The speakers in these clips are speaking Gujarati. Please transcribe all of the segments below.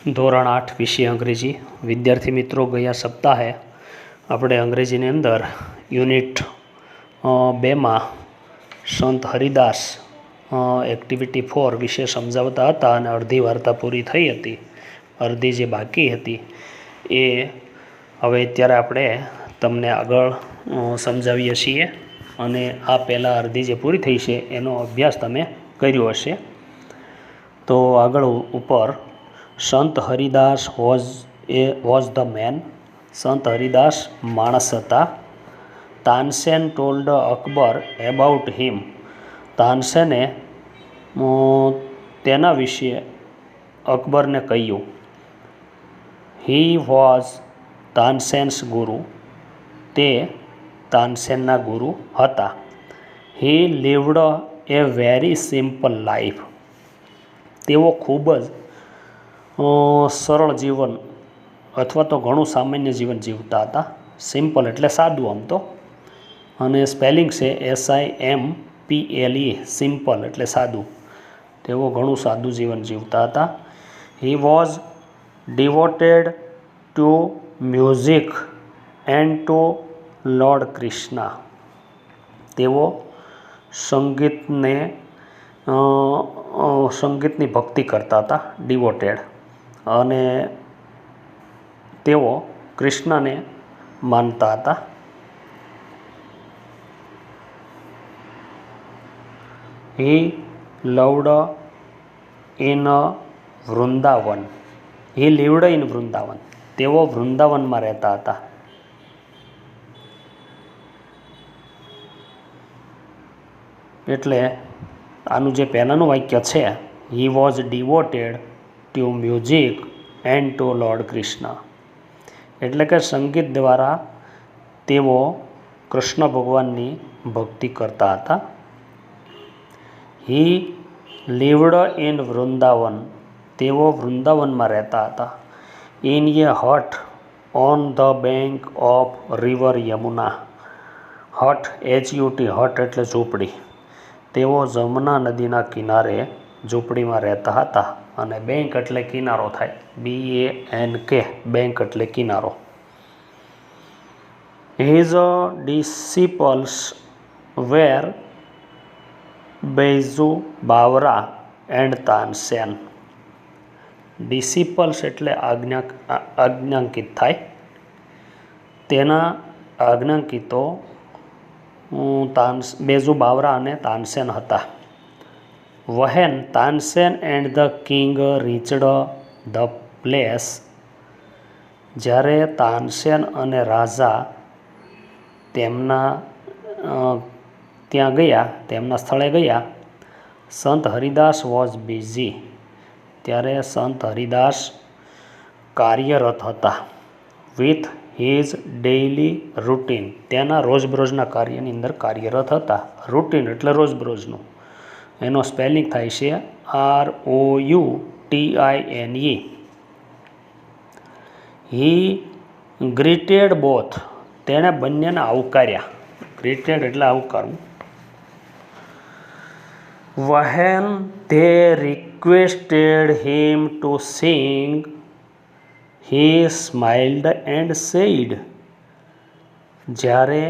ધોરણ 8 વિષય અંગ્રેજી વિદ્યાર્થી મિત્રો, ગયા સપ્તાહે આપણે અંગ્રેજીની અંદર યુનિટ 2માં સંત હરિદાસ એક્ટિવિટી 4 વિશે સમજાવતા હતા અને અડધી વાર્તા પૂરી થઈ હતી. અડધી જે બાકી હતી એ હવે અત્યારે આપણે તમને આગળ સમજાવીએ છીએ અને આ પહેલાં અડધી જે પૂરી થઈ છે એનો અભ્યાસ તમે કર્યો હશે. તો આગળ ઉપર સંત હરિદાસ વોઝ ધ મેન. સંત હરિદાસ માણસ હતા. તાનસેન ટોલ્ડ અકબર એબાઉટ હિમ. તાનસેને તેના વિશે અકબરને કહ્યું. હી વોઝ તાનસેન્સ ગુરુ. તે તાનસેનના ગુરુ હતા. હી લીવડ એ વેરી સિમ્પલ લાઈફ. તેઓ ખૂબ જ સરળ જીવન અથવા તો ઘણું સામાન્ય જીવન જીવતા હતા. સિમ્પલ એટલે સાદું આમ તો, અને સ્પેલિંગ છે SIMPLE, સિમ્પલ એટલે સાદું. તેઓ ઘણું સાદું જીવન જીવતા હતા. He was devoted to music and to lord Krishna. તેઓ સંગીતની ભક્તિ કરતા હતા, ડિવોટેડ, અને તેઓ કૃષ્ણને માનતા હતા. He loved in Vrindavan. He lived in Vrindavan. તેઓ વૃંદાવનમાં રહેતા હતા. એટલે આનું જે પહેલાંનું વાક્ય છે, he was devoted to music and to lord Krishna, એટલે કે સંગીત દ્વારા તેઓ કૃષ્ણ ભગવાનની ભક્તિ કરતા હતા. હી લીવડ ઇન વૃંદાવન. તેઓ વૃંદાવનમાં રહેતા હતા. In A Hut on the bank of river Yamuna. Hut HUT, હટ એટલે ઝૂંપડી. તેઓ જમુના નદીના કિનારે ઝૂંપડીમાં રહેતા હતા. અને બેંક એટલે કિનારો થાય, BANK, બેંક એટલે કિનારો. His disciples were Baiju Bawra and Tansen. Disciples એટલે આજ્ઞાંકિત થાય. તેના આજ્ઞાંકિતો બૈજુ બાવરા અને તાનસેન હતા. When Tansen and the king reached the place. જ્યારે તાનસેન અને રાજા તેમના સ્થળે ગયા. સંત હરિદાસ વોઝ બિઝી. ત્યારે સંત હરિદાસ કાર્યરત હતા. With his daily routine. તેના રોજબરોજના કાર્યની અંદર કાર્યરત હતા. રૂટીન એટલે રોજબરોજનું. એનો સ્પેલિંગ થાય છે ROUTINE. હી ગ્રીટેડ બોથ. તેણે બંનેને આવકાર્યા. ગ્રીટેડ એટલે આવકારવું. When they requested him to sing he smiled and said. જ્યારે,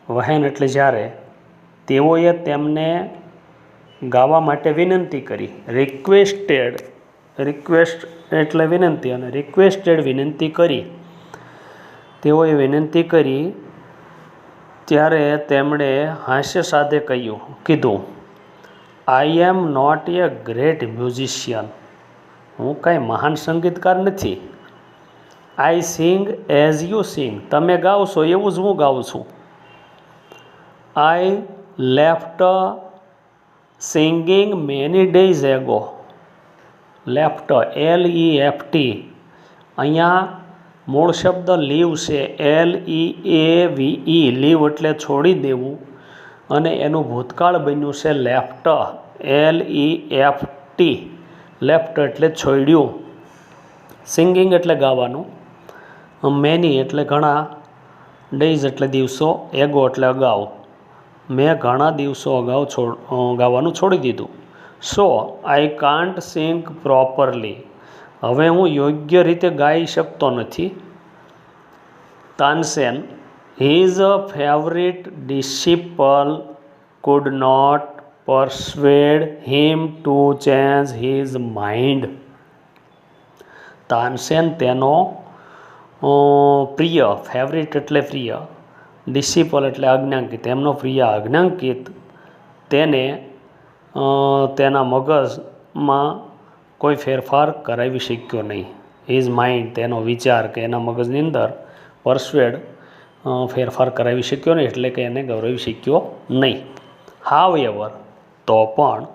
વહેન એટલે જ્યારે, તેઓએ તેમને ગાવા માટે વિનંતી કરી. રિક્વેસ્ટ એટલે વિનંતી, અને રિક્વેસ્ટેડ વિનંતી કરી. તેઓએ વિનંતી કરી ત્યારે તેમણે હાસ્ય સાથે કીધું, I am not a great musician. હું કાંઈ મહાન સંગીતકાર નથી. I sing as you sing. તમે ગાઓ છો એવું જ હું ગાઉં છું. I left singing many days ago. Left LEFT. અહીંયા મૂળ શબ્દ લીવ છે, LEAVE, લીવ એટલે છોડી દેવું, અને એનું ભૂતકાળ બન્યું છે લેફ્ટ, LEFT. લેફ્ટ એટલે છોડ્યું. સિંગિંગ એટલે ગાવાનું. મેની એટલે ઘણા, ડેઝ એટલે દિવસો, એગો એટલે અગાઉ. મેં ઘણા દિવસો અગાઉ ગાવાનું છોડી દીધું. સો આઈ કાન્ટ સિંગ પ્રોપરલી. હવે હું યોગ્ય રીતે ગાઈ શકતો નથી. Tansen, his favorite disciple could not persuade him to change his mind. Tansen તેનો પ્રિય, ફેવરિટ એટલે પ્રિય, ડિસિપલ એટલે આજ્ઞાંકિત, એમનો પ્રિય આજ્ઞાંકિત તેને તેના મગજમાં કોઈ ફેરફાર કરાવી શક્યો નહીં. હિઝ માઇન્ડ તેનો વિચાર કે એના મગજની અંદર પરસ્વેડ ફેરફાર કરાવી શક્યો નહીં, એટલે કે એને ગૌરવી શક્યો નહીં. હાઉએવર, તો પણ,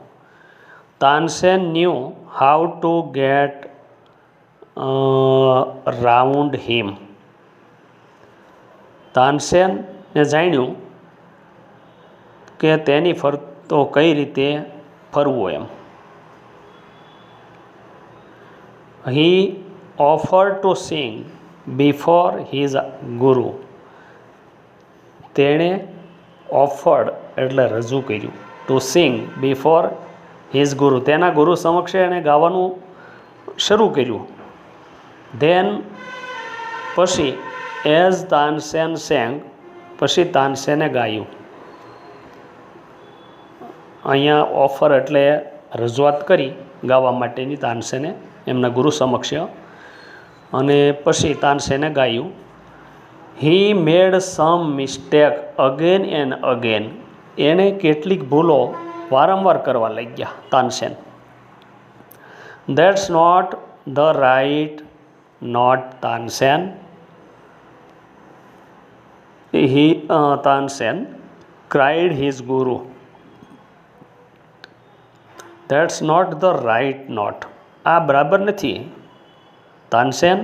Tansen knew how to get round him. તાનસેને જાણ્યું કે તેની ફરતો કઈ રીતે ફરવું એમ. He offer to sing before his guru. તેણે ઓફર્ડ એટલે રજૂ કર્યું, ટુ સિંગ બિફોર હિઝ ગુરુ, તેના ગુરુ સમક્ષે એણે ગાવાનું શરૂ કર્યું. ધેન પછી એઝ તાનસેન સેંગ, પછી તાનસેને ગાયું. અહીંયા ઓફર એટલે રજૂઆત કરી ગાવા માટેની તાનસેને એમના ગુરુ સમક્ષ, અને પછી તાનસેને ગાયું. He made some mistake again and again. એણે કેટલીક ભૂલો વારંવાર કરવા લાગ્યા Tansen. That's not the right note Tansen. Tansen cried his guru. That's not the right note. આ બરાબર નથી. તાનસેન,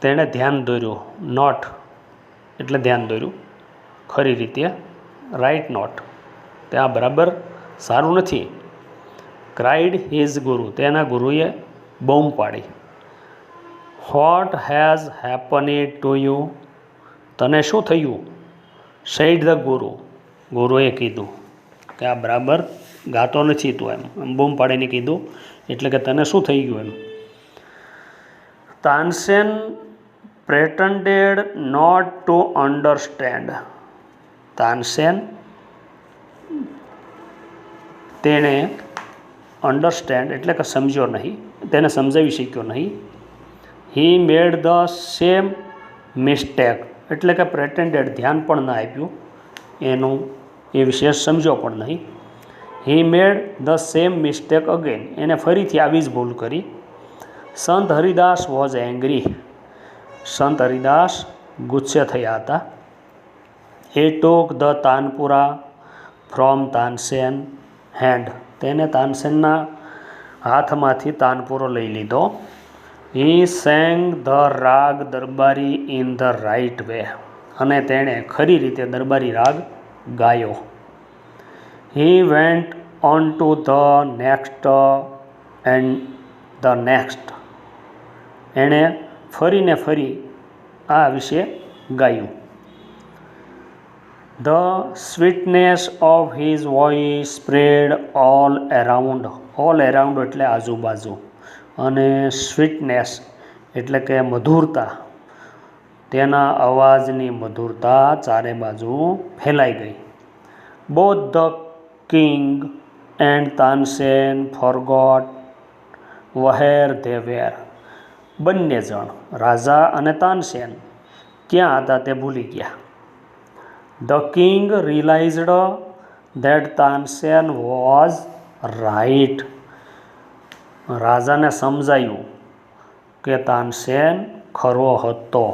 તેણે ધ્યાન દોર્યું. નોટ એટલે ધ્યાન દોર્યું ખરી રીતે. રાઇટ નોટ, તે આ બરાબર સારું નથી. ક્રાઇડ હિઝ ગુરુ, તેના ગુરુએ બૂમ પાડી. What has happened to you. તને શું થયું? સેડ ધ ગુરુ, ગુરુએ કીધું કે આ બરાબર ગાતો નથી તું, એમ બૂમ પાડીને કીધું, એટલે કે તને શું થઈ ગયું એમ. Tansen pretended not to understand. Tansen તેણે અન્ડરસ્ટેન્ડ એટલે કે સમજ્યો નહીં, તેને સમજાવી શક્યો નહીં. He made the same mistake એટલે કે પ્રેટેન્ડેડ ધ્યાન પણ ના આપ્યું એનું, એ વિશેષ સમજ્યો પણ નહીં. He made the same mistake again, એને ફરીથી આવી જ ભૂલ કરી. સંત હરિદાસ વોઝ એંગ્રી. સંત હરિદાસ ગુસ્સે થયા હતા. He took the tanpura from Tansen hand. તેને તાનસેનના હાથમાંથી તાનપુરો લઈ લીધો. હી સેંગ ધ રાગ દરબારી ઇન ધ રાઇટ વે. અને તેણે ખરી રીતે દરબારી રાગ ગાયો. He went on to the next and the next. એણે ફરીને ફરી આ વિશે ગાયું. The sweetness of his voice spread all around. All around એટલે આજુબાજુ, અને સ્વીટનેસ એટલે કે મધુરતા, તેના અવાજની મધુરતા ચારે બાજુ ફેલાઈ ગઈ. Both the king and Tansen forgot વહેર they were. બંને જણ, રાજા અને તાનસેન, ક્યાં હતા તે ભૂલી ગયા. The king realised that Tansen was right. રાજાને સમજાયું કે તાનસેન ખરો હતો.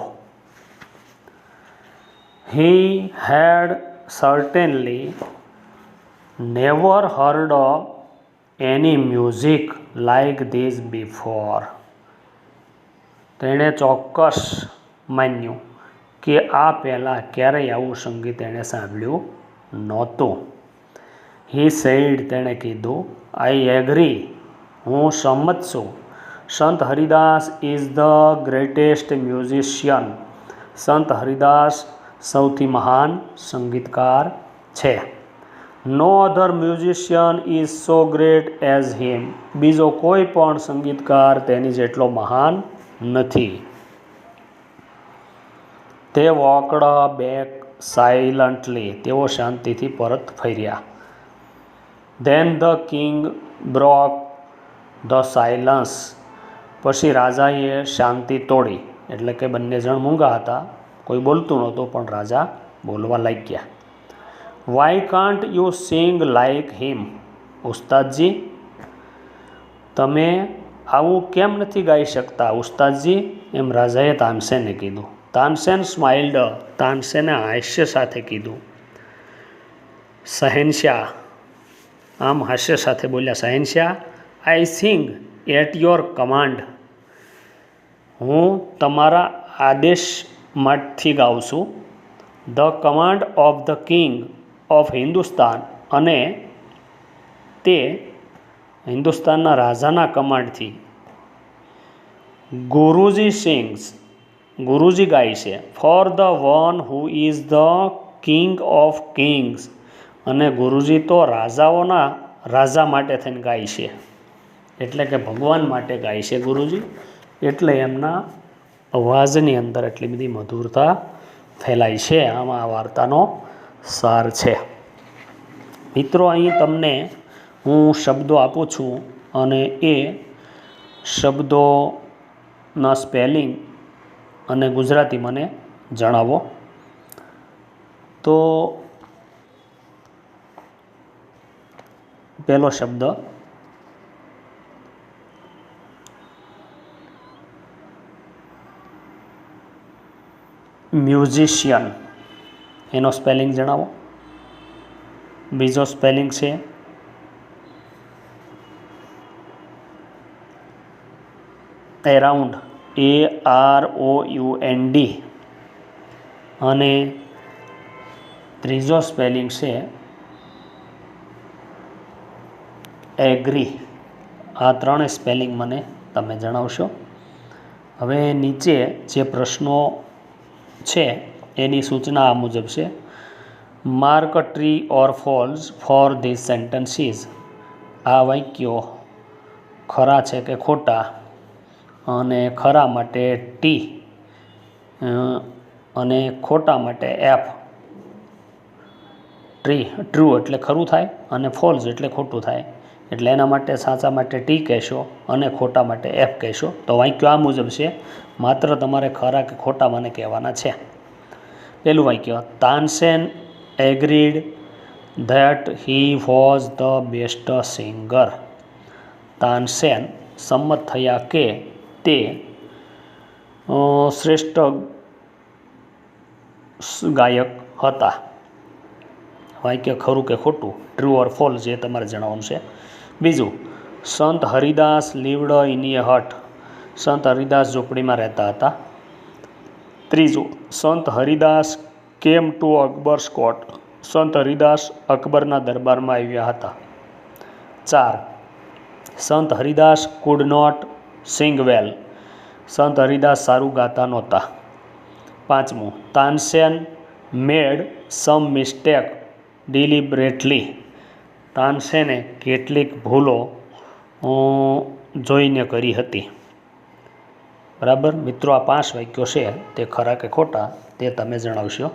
He had certainly never heard any music like this before. તેણે ચોક્કસ માન્યું કે આ પહેલાં ક્યારેય આવું સંગીત એણે સાંભળ્યું નહોતું. હી સેડ, તેણે કીધું, આઈ એગ્રી, હું સંમત છું. Sant Haridas is the greatest musician. Sant Haridas સૌથી મહાન સંગીતકાર છે. No other musician is so great as him. બીજો કોઈ પણ સંગીતકાર તેની જેટલો મહાન નથી. તે વોકડ બેક સાયલન્ટલી. તેઓ શાંતિથી પરત ફર્યા. Then the king broke the silence. પછી રાજાએ શાંતિ તોડી. એટલે કે બંને જણ મૂંગા હતા, કોઈ બોલતું નહોતું, પણ રાજા બોલવા લાગ્યા. Why can't you sing like him? ઉસ્તાદજી, તમે આવું કેમ નથી ગાઈ શકતા ઉસ્તાદજી? એમ રાજાએ તાનસેને કીધું. તાનસેન સ્માઇલ્ડ. તાનસેને હાસ્ય સાથે કીધું. શહેનશાહ, આમ હાસ્ય સાથે બોલ્યા. શહેનશાહ, આઈ સિંગ એટ યોર કમાન્ડ. હું તમારા આદેશમાંથી ગાઉં છું. The command of the king of Hindustan. અને તે હિન્દુસ્તાનના રાજાના કમાન્ડથી. ગુરુજી સિંગ્સ. ગુરુજી ગાય છે. For the one who is the king of Kings. અને ગુરુજી તો રાજાઓના રાજા માટે થઈને ગાય છે, એટલે કે ભગવાન માટે ગાય છે ગુરુજી. એટલે એમના અવાજની અંદર એટલી બધી મધુરતા ફેલાય છે. આમાં આ વાર્તાનો સાર છે. મિત્રો, અહીં તમને હું શબ્દો આપું છું અને એ શબ્દોના સ્પેલિંગ અને ગુજરાતી મને જણાવો. તો પહેલો શબ્દ મ્યુઝિશિયન, એનો સ્પેલિંગ જણાવો. બીજો સ્પેલિંગ છે એરાઉન્ડ, AROUND. અને ત્રીજો સ્પેલિંગ છે એગ્રી. આ ત્રણેય સ્પેલિંગ મને તમે જણાવશો. હવે નીચે જે પ્રશ્નો છે એની સૂચના આ મુજબ છે. Mark tree or false for this sentences. આ વાક્યો ખરા છે કે ખોટા, અને ખરા માટે ટી અને ખોટા માટે એફ. ટ્રુ એટલે ખરું થાય અને ફોલ્સ એટલે ખોટું થાય. એટલે એના માટે સાચા માટે ટી કહેશો અને ખોટા માટે એફ કહેશો. તો વાક્યો આ મુજબ છે, માત્ર તમારે ખરા કે ખોટા મને કહેવાના છે. પહેલું વાક્ય, Tansen agreed that he was the best singer. Tansen સંમત થયા કે તે શ્રેષ્ઠ ગાયક હતા. વાક્ય ખરું કે ખોટું, ટ્રુ ઓર ફોલ્સ, જે તમારે જણાવવાનું છે. બીજું, સંત હરિદાસ લીવડ ઇન એ હટ. સંત હરિદાસ ઝૂંપડીમાં રહેતા હતા. ત્રીજું, સંત હરિદાસ કેમ ટુ અકબર્સ કોર્ટ. સંત હરિદાસ અકબરના દરબારમાં આવ્યા હતા. 4. સંત હરિદાસ કુડ નોટ સિંગ વેલ. સંત હરિદાસ સારું ગાતા નહોતા. 5. તાનસેન મેડ સમ મિસ્ટેક ડિલિબરેટલી. તાનસેને કેટલીક ભૂલો જોઈને કરી હતી. બરાબર મિત્રો, આ 5 વાક્યો છે તે ખરા કે ખોટા તે તમે જણાવશો.